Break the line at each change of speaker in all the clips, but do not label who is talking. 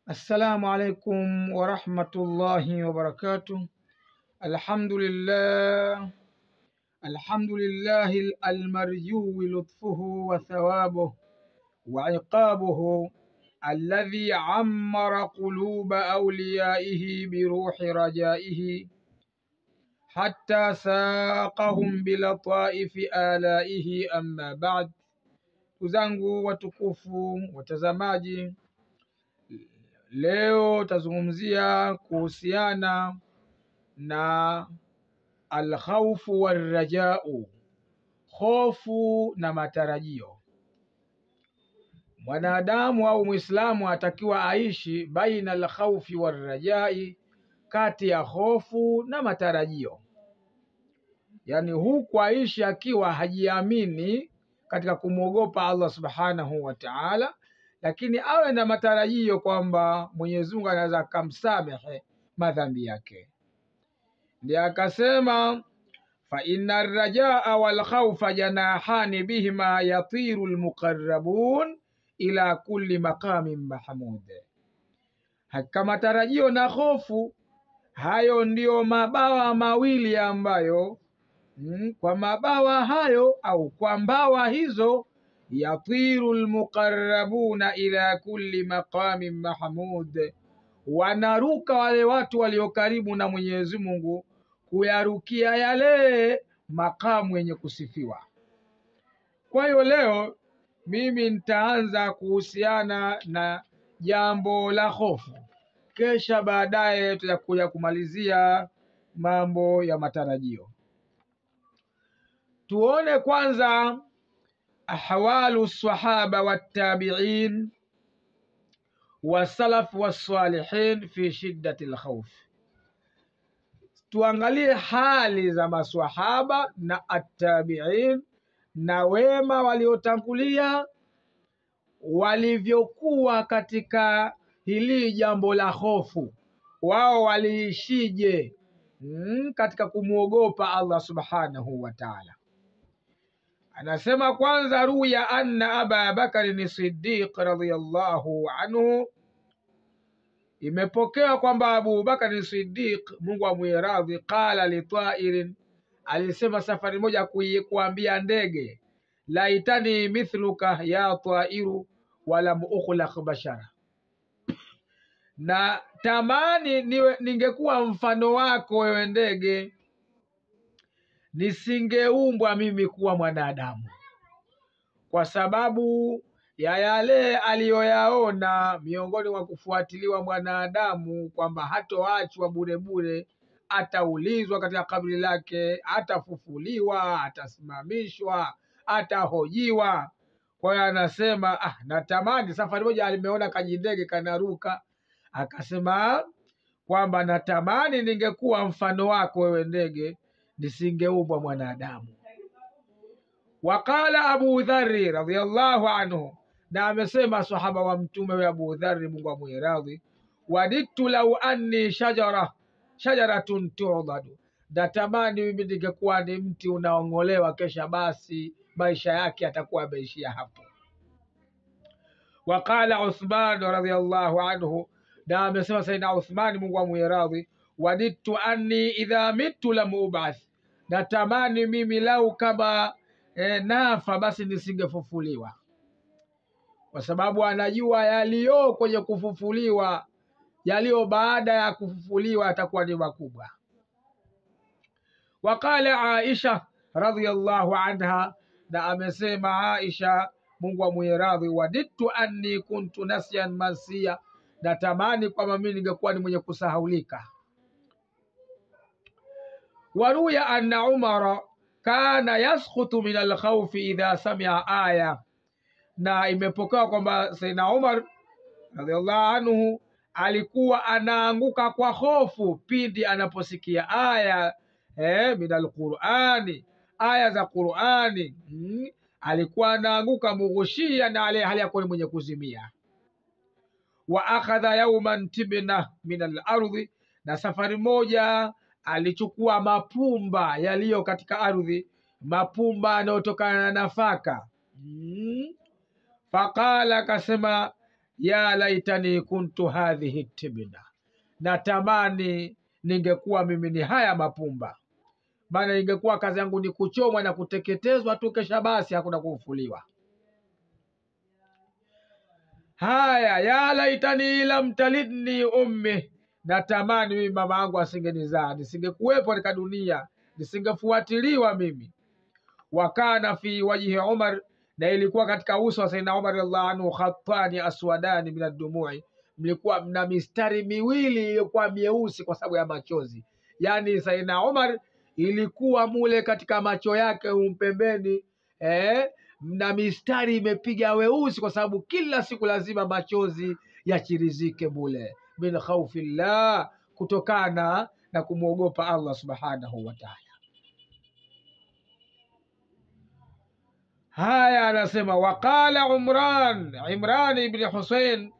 السلام عليكم ورحمة الله وبركاته. الحمد لله المرجو لطفه وثوابه وعقابه الذي عمر قلوب أوليائه بروح رجائه حتى ساقهم بلطائف آلائه. أما بعد، uzangu watukufu watazamaji, leo tazungumzia kuhusiana na alkhawfu warrajau, hofu na matarajio. Mwanadamu au Muislamu atakiwa aishi baina alkhawfi warrajai, kati ya hofu na matarajio. Yani huku aishi akiwa hajiamini katika kumwogopa Allah subhanahu wa ta'ala, lakini awe na matarajio kwamba Mwenyezi Mungu anaweza akamsamehe madhambi yake. Ndiye akasema, fa inna rajaa wal khawfa janahani bihima yatiru almuqarrabun ila kulli maqamin mahmud. Hakika matarajio na hofu, hayo ndiyo mabawa mawili ambayo kwa mabawa hayo au kwa mbawa hizo, yatiru almuqarrabuna ila kulli maqamin mahmud, wanaruka wale watu walio karibu na Mwenyezi Mungu kuyarukia yale makamu yenye kusifiwa. Kwa hiyo leo mimi nitaanza kuhusiana na jambo la hofu, kisha baadaye tutakuja kumalizia mambo ya matarajio. Tuone kwanza ahwalu sahaba wattabi'in wasalaf wassalihin fi shiddati alkhawf. Tuangalie hali za maswahaba na attabi'in na wema waliotangulia walivyokuwa katika hili jambo la hofu. Wao waliishije katika kumwogopa Allah subhanahu wa ta'ala. Anasema kwanza, ruya anna Aba Bakr Siddiq radhiyallahu anhu, imepokea kwamba Abu Bakr Siddiq, Mungu amwiradhi, qala li ta'irin, alisema safari moja kuambia ndege, laitani mithluka ya ta'iru walam ukhlaq bashara, na tamani ningekuwa mfano wako wewe ndege, nisingeumbwa mimi kuwa mwanadamu. Kwa sababu ya yale aliyoyaona miongoni mwa kufuatiliwa mwanadamu, kwamba hatoachwa bure bure, ataulizwa katika kaburi lake, atafufuliwa, atasimamishwa, atahojiwa. Kwa hiyo anasema natamani. Safari moja alimeona kajindege kanaruka, akasema kwamba natamani ningekuwa mfano wako wewe ndege, nisingeumbwa mwanadamu. Waqala Abu Dharri radhiyallahu anhu, na amesema sahaba wa mtume wa Abu Dharri, Mungu amwiradhi, wadittu law anni shajaratun tu'dadu, natamani mimi ningekuwa ni mti unaongolewa, kesha basi maisha yake atakuwa ameishia hapo. Waqala Uthman radhiyallahu anhu, na amesema Sayyidina Uthman, Mungu amwiradhi, wadittu anni idha mitu lam ubath, natamani mimi lau kama nafa basi nisingefufuliwa. Kwa sababu anajua yaliyo kwenye kufufuliwa, yaliyo baada ya kufufuliwa atakuwa ni makubwa. Waqala Aisha radhiyallahu anha, na amesema Aisha, Mungu amwiradhi, wadittu anni kuntu nasyan mansiya, natamani kwamba mimi ningekuwa ni mwenye kusahaulika. Waruya anna Umara kana yaskhutu min alkhawfi idha sami'a aya, na imepokewa kwamba Sayyidina Umar radhiallahu anhu alikuwa anaanguka kwa hofu pindi anaposikia aya min alqur'ani, aya za Qur'ani. Alikuwa anaanguka mughshia na hali yako ni mwenye kuzimia. Wa akhadha yawman tibna min al-ardhi, na safari moja alichukua mapumba yaliyo katika ardhi, mapumba yanayotokana na nafaka. Faqala, akasema, ya laitani kuntu hadhihi tibna, natamani ningekuwa mimi ni haya mapumba, maana ingekuwa kazi yangu ni kuchomwa na kuteketezwa tu, kesha basi hakuna kufufuliwa. Haya, ya laitani lam talidni ummi, natamani mimi mama yangu asingenizaa, nisingekuwepo katika dunia, nisingefuatiliwa mimi. Wakana fi wajhi Umar, na ilikuwa katika uso wa Sayyidina Umar radhiallahu anhu, khatani aswadani min ad-dumu'i, mlikuwa mna mistari miwili iliyokuwa mieusi kwa sababu ya machozi. Yani Sayyidina Umar ilikuwa mule katika macho yake umpembeni, mna mistari imepiga weusi kwa sababu kila siku lazima machozi yachirizike mule, min khawfillah, kutokana na kumwogopa Allah subhanahu wa ta'ala. Haya, anasema waqala Imran ibn Husayn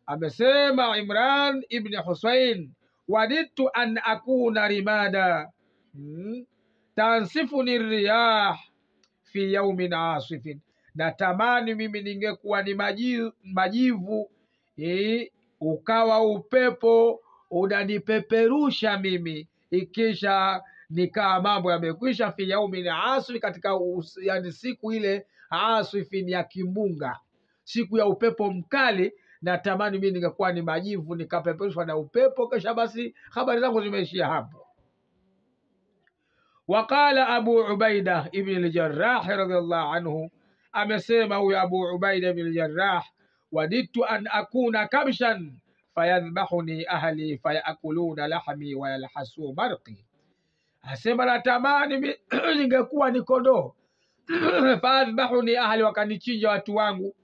amesema Imran ibn Husayn, wadidtu an akuna rimada tansifuni riyah fi yaumin asifin, natamani mimi ningekuwa ni majivu ukawa upepo unanipeperusha mimi, ikisha nikaa mambo yamekwisha. Fi yaumin asif, katika yani siku ile asifin ya kimbunga, siku ya upepo mkali, natamani mimi ningekuwa ni majivu nikapeperushwa na upepo, kisha basi habari zangu zimeishia hapo. Waqala Abu Ubaida ibn al-Jarrah radhiyallahu anhu, amesema huyo Abu Ubaida ibn al-Jarrah, wadidtu an akuna kabshan fayadhbahuni ahli fayakuluna lahmi wa yalhasu marqi, asema natamani ningekuwa ni kondoo fayadhbahuni ahli, wakanichinja watu wangu,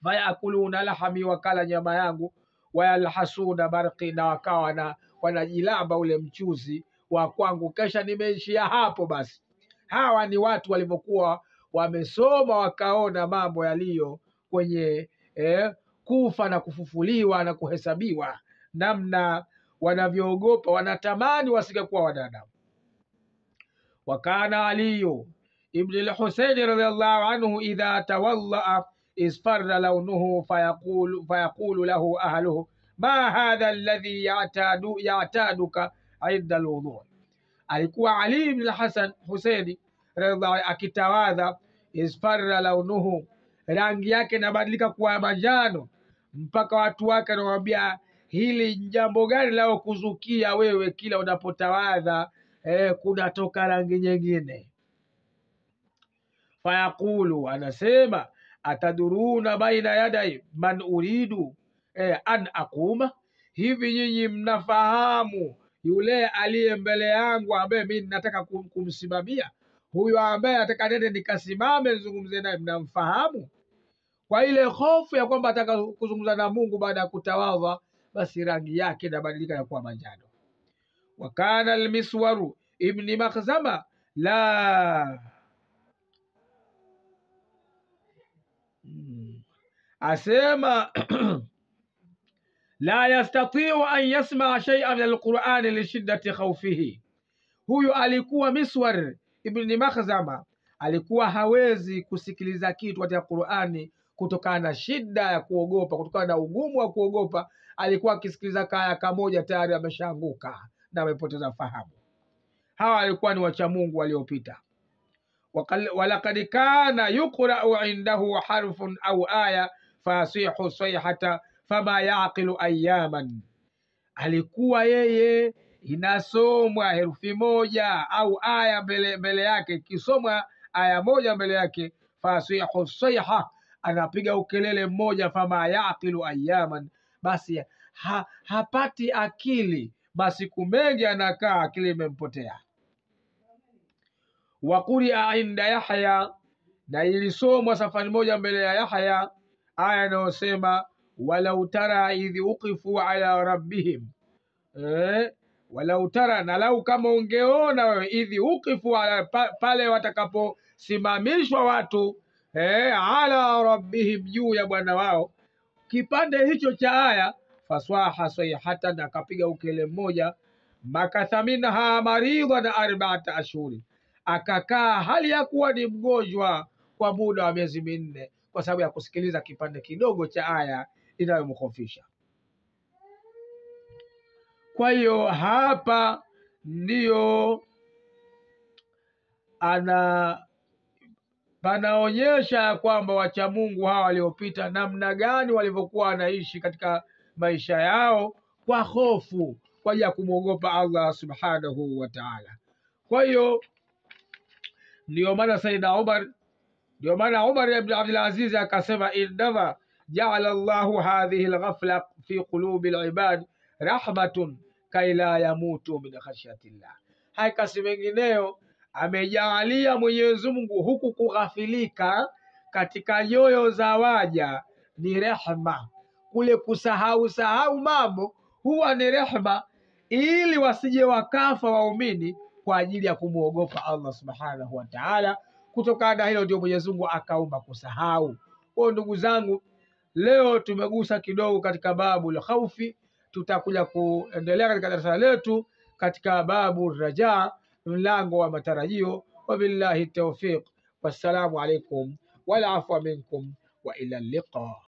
fayakuluna lahmi, wakala nyama yangu, wa yalhasuna marqi, na wakawa wanajilamba ule mchuzi wa kwangu, kesha nimeishia hapo. Basi hawa ni watu walivyokuwa wamesoma, wakaona mambo yaliyo kwenye kufa na kufufuliwa na kuhesabiwa, namna wanavyoogopa, wanatamani wasingekuwa wanadamu. Wakana Aliyu ibn al-Husayn radhiyallahu anhu idha tawalla isfarra launuhu fayaqulu lahu ahluhu ma hadha alladhi ya'taduka inda alwudu. Alikuwa Ali ibn al-Hasan Husaini radhiallahu akitawadha, isfarra launuhu, rangi yake inabadilika kuwa manjano, mpaka watu wake wanamwambia, hili jambo gani lao kuzukia wewe kila unapotawadha kunatoka rangi nyingine. Fayaqulu, anasema, ataduruna baina yadai man uridu an aquma, hivi nyinyi mnafahamu yule aliye mbele yangu ambaye mimi nataka kumsimamia, huyu ambaye nataka nende nikasimame nizungumze naye, mnamfahamu? Kwa ile hofu ya kwamba ataka kuzungumza na Mungu baada ya kutawadha, basi rangi yake inabadilika na kuwa manjano. Wakana al-Miswaru ibn Makhzama la asema la yastatiu an yasmaa shay'an min alqur'ani lishiddati khawfihi. Huyu alikuwa Miswar ibn Makhzama, alikuwa hawezi kusikiliza kitu katika Qur'ani kutokana na shida ya kuogopa, kutokana na ugumu wa kuogopa. Alikuwa akisikiliza kaya kamoja tayari ameshaanguka na amepoteza fahamu. Hawa alikuwa ni wacha Mungu waliopita. Walaqad kana yuqra'u indahu harfun au aya fasihu sayhata fama yaqilu ayaman. Alikuwa yeye inasomwa herufi moja au aya mbele yake, ikisomwa aya moja mbele yake, fasihu sayha, anapiga ukelele mmoja, fama yaqilu ayaman, basi hapati akili, masiku mengi anakaa akili imempotea. Wa quria inda Yahya, na ilisomwa safari moja mbele ya Yahya aya inayosema walau tara idhi uqifu ala rabbihim, walau tara, na lau kama ungeona wewe, idhi uqifu ala, pale watakaposimamishwa watu ala rabbihim, juu ya bwana wao. Kipande hicho cha aya, faswaha sayhatan, akapiga ukele mmoja, makatha minha maridhan 4 ashhuri, akakaa hali ya kuwa ni mgonjwa kwa muda wa miezi 4. kwa sababu ya kusikiliza kipande kidogo cha aya inayomkhofisha. Kwa hiyo hapa ndiyo panaonyesha kwamba wacha Mungu hawa waliopita namna gani walivyokuwa wanaishi katika maisha yao kwa hofu, kwa ajili ya kumwogopa Allah subhanahu wa ta'ala. Kwa hiyo ndio maana Sayyidina Umar, ndio maana Umar ibn Abdul Aziz akasema, innama ja'ala Allahu hadhihi al-ghafla fi qulubi al-ibad rahmatun kai la yamutu min khashyatillah. Haikasi mengineyo amejaalia Mwenyezi Mungu huku kughafilika katika nyoyo za waja ni rehma. Kule kusahau mambo huwa ni rehma, ili wasije wakafa waumini kwa ajili ya kumuogopa Allah subhanahu wa ta'ala. Kutokana na hilo ndio Mwenyezi Mungu akaumba kusahau. Kwa ndugu zangu, leo tumegusa kidogo katika babu al-khawfi. Tutakuja kuendelea katika darasa letu katika babu raja, mlango wa matarajio. Wabillahi tawfiq, wassalamu alaikum wal afwa minkum wa ila liqa.